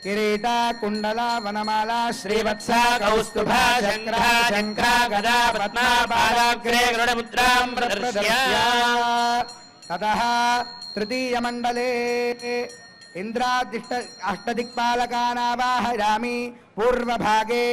किरीटा कुंडला वनमाला श्रीवत्सा कौस्तुभा शंखा शंखा गदा पद्मा पादाग्रे गरुडमुद्रां प्रदर्श्य ततः तृतीय मंडले इंद्रादिष्ट अष्टदिक्पालकानावाहयामि पूर्वभागे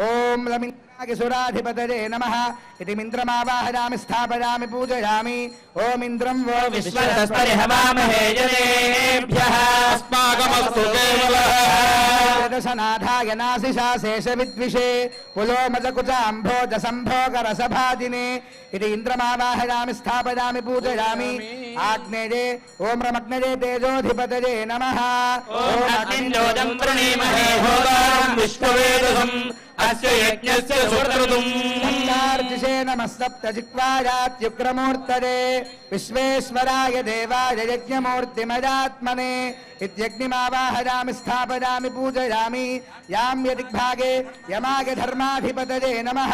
ओम लमिन्द्रागिसुराधिपतये नमः इति मिन्द्रमावाहयामि स्थापयामि पूजयामि ओम इंद्रं वो विश्वस्परिहवामहे जनेभ्यः अस्माकमस्तु केवलः दशनाथाय नासिषा शेषविद्विषे पुलोमजकुचाम्भोज सम्भोगरसभाजिने इति इन्द्रमावाहयामि स्थापयामि पूजयामि आग्नेये ओम रमग्नये तेजोधिपतये नमः ओम अग्निञ्जोदं प्रणीमहे होतां विश्ववेदसम् अस्य यज्ञस्य सुकृतुम् संगार्जिषे नमः सप्तजिह्वायात्युग्रमूर्तये विश्वेश्वराय देवाय यज्ञमूर्तिमयात्मने इत्यग्निमावाहयामि स्थापयामि पूजयामि याम्य दिग्भागे यमाय धर्माधिपतये नमः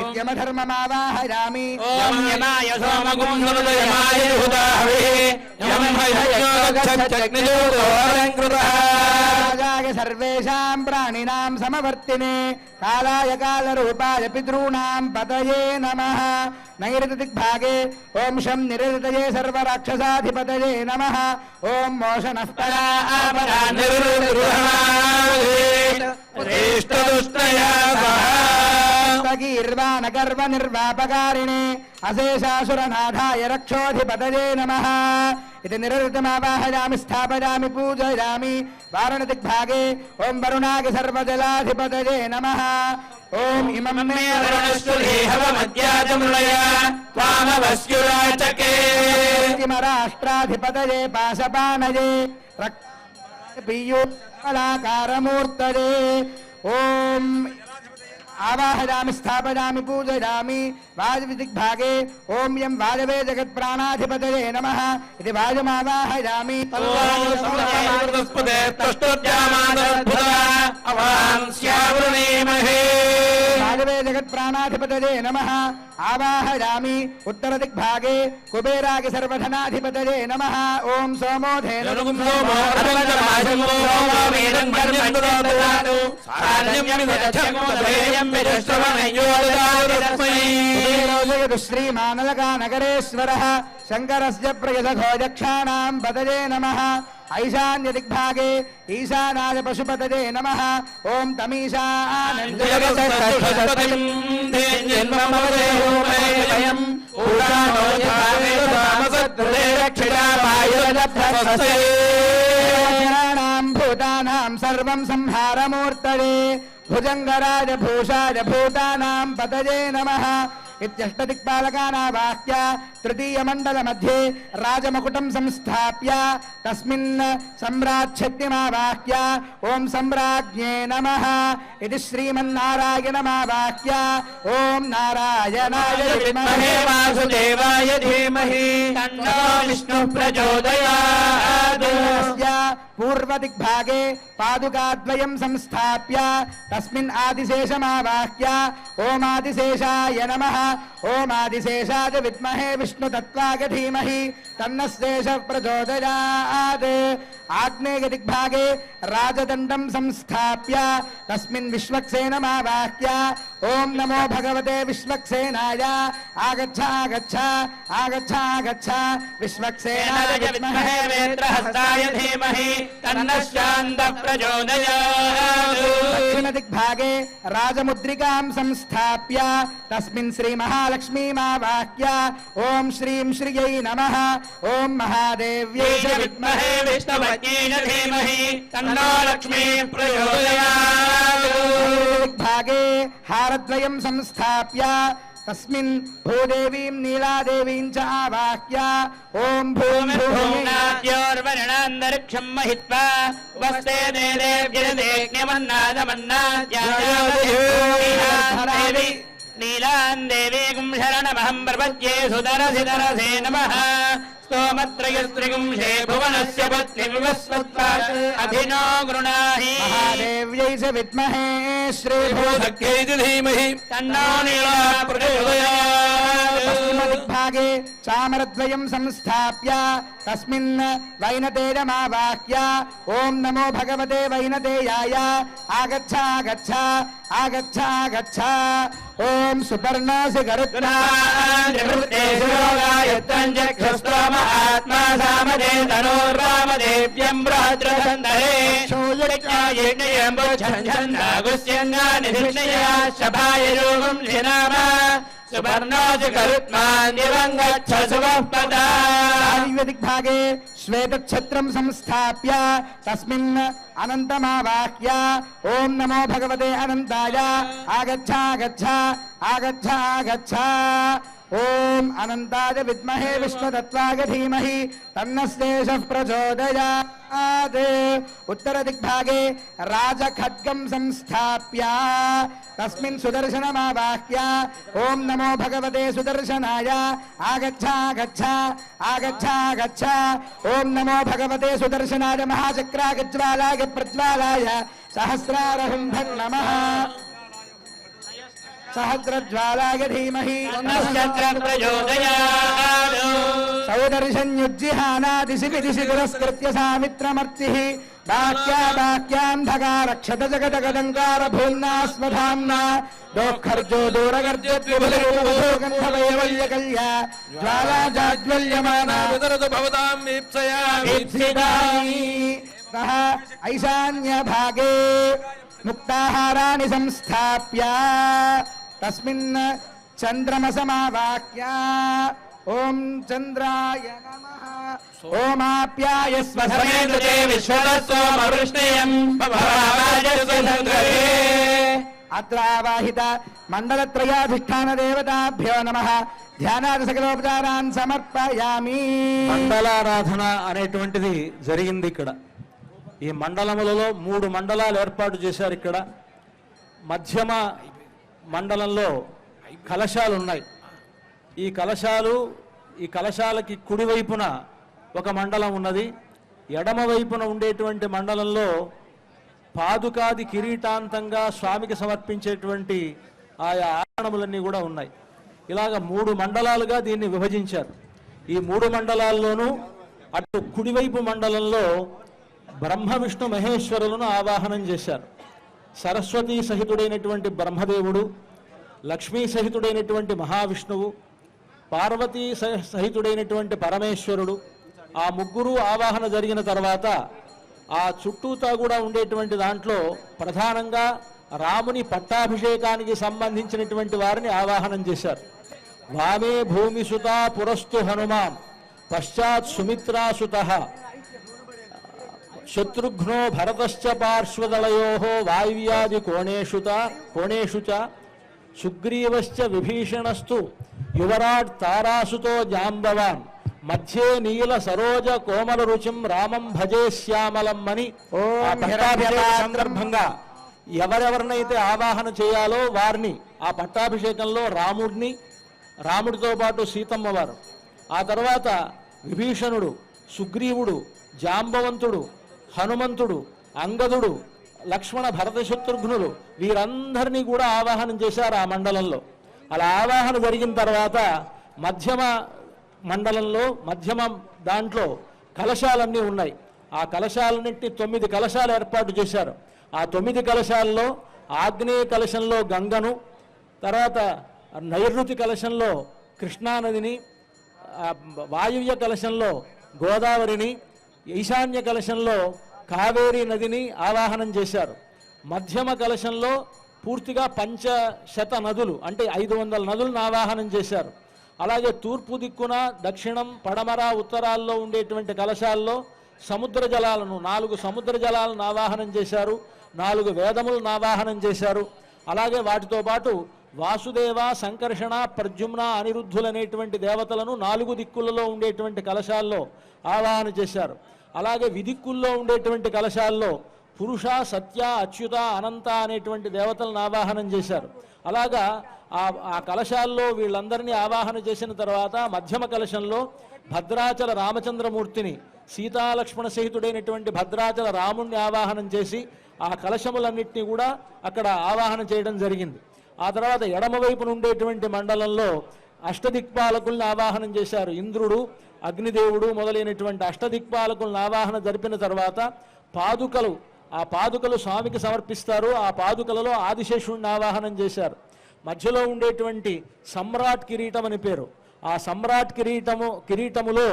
इत्यमधर्ममावाहयामि ओम यमाय सोमगुंसुरयमाय हुदाहवे यं हयज्ञोगच्छत्यग्निजोतोऽलङ्कृतः राजाय सर्वेषां प्राणिनां समवर्तिने कालाय कालरूपाय पितॄणां पतये नमः नैऋतिदिग्भागे ओम शं निरृतये सर्वराक्षसाधिपतये नमः ओम मोषणः परापरा निर्वृहमावेष्टदुष्टया गर्व निर्वापकारिणे अशेषासुरनाथाय रक्षोधिपतये नमः इति निरृतमावाहयामि स्थापयामि पूजयामि वारणदिग्भागे ओम वरुणाय सर्वजलाधिपतये नमः ओम इमं मे वरुणस्तुलेहवमद्याजमृळया त्वामवस्युराचके राष्ट्राधिपतये पाशपानये पीयूषकलाकारमूर्तये ओम आवाहयामि स्थापयामि पूजयामि वाजविदिग्भागे ओम यं वाजवे जगत्प्राणाधिपतये नमः इति वाजमावाहयामि वाजवे जगत्प्राणाधिपतये नमः आवाहयामि उत्तरदिग्भागे कुबेराय सर्वधनाधिपतये नमः ओम सोमोधे श्रीमानलकानगरेश्वरः शङ्करस्य प्रियसखोजक्षाणां पतये नमः ऐशान्यदिग्भागे ईशानाय पशुपतये नमः ओम तमीशानां भूतानां सर्वं संहारमूर्तये भुजंगराज भूषाज भूतानां पतये नमः इत्यष्टदिक्पालकानावाह्य तृतीय मंडल मध्ये राजमकुटं संस्थाप्य तस्मिन् सम्राच्छक्तिमावाह्य ओम सम्राज्ञे नमः इति श्रीमन्नारायणमावाह्य ओम नारायणाय विद्महे वासुदेवाय धीमहि तन्नो विष्णुः प्रचोदयात् पूर्वदिग्भागे पादुकाद्वयं संस्थाप्य तस्मिन् आदिशेषमावाह्य ओम आदिशेषाय नमः ओम आदिशेषाय विद्महे विष्णुतत्त्वाय धीमहि तन्नः शेषः प्रचोदयात् आग्नेयदिग्भागे राजदण्डं संस्थाप्य तस्मिन् विश्वक्सेनमावाह्य ओम नमो भगवते विश्वक्सेनाय आगच्छ आगच्छ आगच्छ आगच्छ विश्वक्सेनाय विद्महे वेत्रहस्ताय धीमहि तन्नः शान्तः प्रचोदयात् दक्षिणदिग्भागे राजमुद्रिकां संस्थाप्य तस्मिन् श्रीमहालक्ष्मीमावाह्य ओम श्रीं श्रियै नमः ओम महादेव्यै च विद्महे विष्णुपत्न्यै च धीमहि तन्नो लक्ष्मीः प्रचोदयात् भागे हारद्वयं संस्थाप्य तस्मिन् भूदेवीं नीलादेवीं च आवाह्य ओम भूमिर्भूम्नाद्योर्वर्णान्तरिक्षं महित्वा वस्ते देवेभ्यर्देज्ञमन्नादमन्नाद्यादेवी नीलां देवीं शरणमहं प्रपद्ये सुदरसिदरसे नमः स्तोमत्रयस्त्रिगुंशे भुवनस्य पत्नीर्वस्वत्वा अभिनो गृणाहि महादेव्यै भैरव्यै च विद्महे श्रीभूसख्यै च धीमहि तन्नो नीला प्रचोदयात्। पश्चिमदिग्भागे चामरद्वयं संस्थाप्य तस्मिन् वैनतेयमावाह्य ॐ नमो भगवते वैनतेयाय आगच्छ आगच्छ आगच्छ आगच्छ ॐ सुपर्णासि गरुत्तंजक्षस्तमहात्मा सामदे तनोर्रामदेव्यं भ्रातृसन्दरे शोयज्ञायज्ञयम्बुच्छन्दनागुस्यन्नानिधिष्णया शभाय योगं लिनाम सुपर्णासि गरुत्मान् दिवङ्गच्छ शुभः पदा। दिग्भागे श्वेतच्छत्रं संस्थाप्य तस्मिन् अनन्तमावाह्य ॐ नमो भगवते अनन्ताय आगच्छ आगच्छ आगच्छ आगच्छ ॐ अनन्ताय विद्महे विष्णुतत्त्वाय धीमहि तन्नस्तेषः प्रचोदयात्। उत्तरदिग्भागे राजखड्गं संस्थाप्य तस्मिन् सुदर्शनमावाह्य ॐ नमो भगवते सुदर्शनाय आगच्छ आगच्छ आगच्छ आगच्छ ॐ नमो भगवते सुदर्शनाय महाचक्रागज्वालाय प्रज्वालाय सहस्रारहुं नमः सहस्रज्वालाय धीमहि प्रचोदयात्। सौदर्शन्युज्जिहाना दिशि विदिशि पुरस्कृत्य सामित्रमर्चिः बाक्यान्धकारक्षत जगदगदङ्कार भूम्ना स्वधाम्ना दोःखर्जो दूरगर्जद्विभुलैर्वल्यकल्या ज्वाला जाज्वल्यमाना वितरतु भवतां वीप्सया वीप्सितानि। सः ऐशान्यभागे मुक्ताहाराणि संस्थाप्य तस्मिन् चन्द्रमसमावाह्य ॐ चन्द्राय नमः ओमाप्यायस्व समेतुते विश्वदस्सोमवृष्णियं भवावाजस्य सङ्घरे। अत्रावाहित मण्डलत्रयाधिष्ठानदेवताभ्यो नमः ధ్యానాది సకలోపచారాన్ సమర్పయామి. మండలారాధన అనేటువంటిది జరిగింది ఇక్కడ. ఈ మండలములలో 3 మండలాలు ఏర్పాటు చేశారు. ఇక్కడ మధ్యమ మండలంలో కలశాలు ఉన్నాయి. ఈ కలశాలకి కుడివైపున ఒక మండలం ఉన్నది. ఎడమ వైపున ఉండేటువంటి మండలంలో పాదుకాది కిరీటాంతంగా స్వామికి సమర్పించేటువంటి ఆయా ఆభరణములన్నీ కూడా ఉన్నాయి. ఇలాగ 3 మండలాలుగా దీన్ని విభజించారు. ఈ 3 మండలాల్లోనూ అటు కుడివైపు మండలంలో బ్రహ్మ విష్ణు మహేశ్వరులను ఆవాహనం చేశారు. సరస్వతీ సహితుడైనటువంటి బ్రహ్మదేవుడు, లక్ష్మీ సహితుడైనటువంటి మహావిష్ణువు, పార్వతీ సహితుడైనటువంటి పరమేశ్వరుడు, ఆ ముగ్గురు ఆవాహన జరిగిన తర్వాత ఆ చుట్టూతా కూడా ఉండేటువంటి దాంట్లో ప్రధానంగా రాముని పట్టాభిషేకానికి సంబంధించినటువంటి వారిని ఆవాహనం చేశారు. వామే భూమిసుత పురస్తు హనుమాన్ పశ్చాత్ సుమిత్రాసుత శత్రుఘ్నో భరతశ్చ పార్శ్వదళయో వాయువ్యాది కోణేషు చ సుగ్రీవశ్చ విభీషణస్తు యువరాట్ తారాసుతో జాంబవాన్ మధ్యే నీల సరోజ కోమల రుచిం రామం భజే శ్యామలం అని సందర్భంగా ఎవరెవరినైతే ఆవాహన చేయాలో వారిని ఆ పట్టాభిషేకంలో రాముడితో పాటు సీతమ్మ వారు, ఆ తర్వాత విభీషణుడు, సుగ్రీవుడు, జాంబవంతుడు, హనుమంతుడు, అంగదుడు, లక్ష్మణ భరత శత్రుఘ్నులు వీరందరినీ కూడా ఆవాహనం చేశారు ఆ మండలంలో. అలా ఆవాహన జరిగిన తర్వాత మధ్యమ మండలంలో మధ్యమ దాంట్లో కలశాలన్నీ ఉన్నాయి. ఆ కలశాలన్నింటినీ 9 కలశాలు ఏర్పాటు చేశారు. ఆ 9 కలశాల్లో ఆగ్నేయ కలశంలో గంగను, తర్వాత నైరుతి కలశంలో కృష్ణానదిని, వాయువ్య కలశంలో గోదావరిని, ఈశాన్య కలశంలో కావేరీ నదిని ఆవాహనం చేశారు. మధ్యమ కలశంలో పూర్తిగా 500 నదులు అంటే 500 నదులను ఆవాహనం చేశారు. అలాగే తూర్పు దిక్కున, దక్షిణం, పడమర, ఉత్తరాల్లో ఉండేటువంటి కలశాల్లో సముద్ర జలాలను 4 సముద్ర జలాలను ఆవాహనం చేశారు. 4 వేదములను ఆవాహనం చేశారు. అలాగే వాటితో పాటు వాసుదేవ, సంకర్షణ, ప్రద్యుమ్న, అనిరుద్ధులు అనేటువంటి దేవతలను 4 దిక్కులలో ఉండేటువంటి కలశాల్లో ఆవాహన చేశారు. అలాగే విదిక్కుల్లో ఉండేటువంటి కలశాల్లో పురుష, సత్య, అచ్యుత, అనంత అనేటువంటి దేవతలను ఆవాహనం చేశారు. అలాగా ఆ కలశాల్లో వీళ్ళందరినీ ఆవాహన చేసిన తర్వాత మధ్యమ కలశంలో భద్రాచల రామచంద్రమూర్తిని, సీతాలక్ష్మణ సహితుడైనటువంటి భద్రాచల రాముణ్ణి ఆవాహనం చేసి ఆ కలశములన్నింటినీ కూడా అక్కడ ఆవాహన చేయడం జరిగింది. ఆ తర్వాత ఎడమవైపున ఉండేటువంటి మండలంలో అష్టదిక్పాలకుల్ని ఆవాహనం చేశారు. ఇంద్రుడు, అగ్నిదేవుడు మొదలైనటువంటి అష్టదిక్పాలకులను ఆవాహన జరిపిన తర్వాత ఆ పాదుకలు స్వామికి సమర్పిస్తారు. ఆ పాదుకలలో ఆదిశేషుడిని ఆవాహనం చేశారు. మధ్యలో ఉండేటువంటి సమ్రాట్ కిరీటం అని పేరు. ఆ సమ్రాట్ కిరీటములో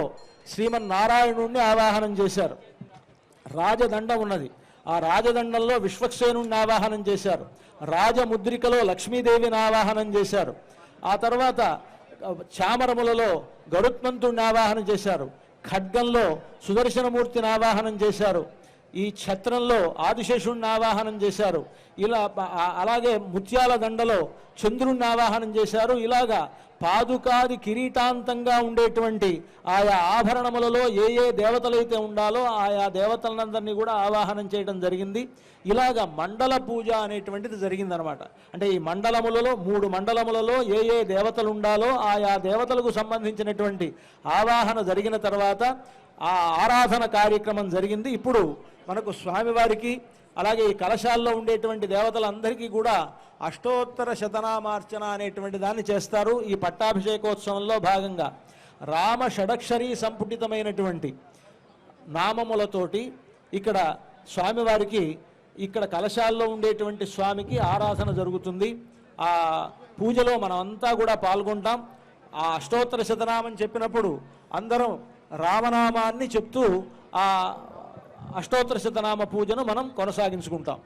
శ్రీమన్నారాయణుణ్ణి ఆవాహనం చేశారు. రాజదండం ఉన్నది. ఆ రాజదండంలో విశ్వక్సేనుణ్ణి ఆవాహనం చేశారు. రాజముద్రికలో లక్ష్మీదేవిని ఆవాహనం చేశారు. ఆ తర్వాత చామరములలో గరుత్మంతుడిని ఆవాహనం చేశారు. ఖడ్గంలో సుదర్శనమూర్తిని ఆవాహనం చేశారు. ఈ ఛత్రంలో ఆదిశేషుణ్ణి ఆవాహనం చేశారు. అలాగే ముత్యాల దండలో చంద్రుణ్ణి ఆవాహనం చేశారు. ఇలాగా పాదుకాది కిరీటాంతంగా ఉండేటువంటి ఆయా ఆభరణములలో ఏ ఏ దేవతలైతే ఉండాలో ఆయా దేవతలందరినీ కూడా ఆవాహనం చేయడం జరిగింది. ఇలాగ మండల పూజ అనేటువంటిది జరిగిందనమాట. అంటే ఈ మండలములలో 3 మండలములలో ఏ ఏ దేవతలు ఉండాలో ఆయా దేవతలకు సంబంధించినటువంటి ఆవాహన జరిగిన తర్వాత ఆ ఆరాధన కార్యక్రమం జరిగింది. ఇప్పుడు మనకు స్వామివారికి అలాగే ఈ కలశాల్లో ఉండేటువంటి దేవతలందరికీ కూడా అష్టోత్తర శతనామార్చన అనేటువంటి దాన్ని చేస్తారు. ఈ పట్టాభిషేకోత్సవంలో భాగంగా రామ షడక్షరీ సంపుటితమైనటువంటి నామములతోటి ఇక్కడ స్వామివారికి ఇక్కడ కలశాల్లో ఉండేటువంటి స్వామికి ఆరాధన జరుగుతుంది. ఆ పూజలో మనమంతా కూడా పాల్గొంటాం. ఆ అష్టోత్తర శతనామం చెప్పినప్పుడు అందరం రామనామాన్ని చెప్తూ ఆ అష్టోత్తర శతనామ పూజను మనం కొనసాగించుకుంటాం.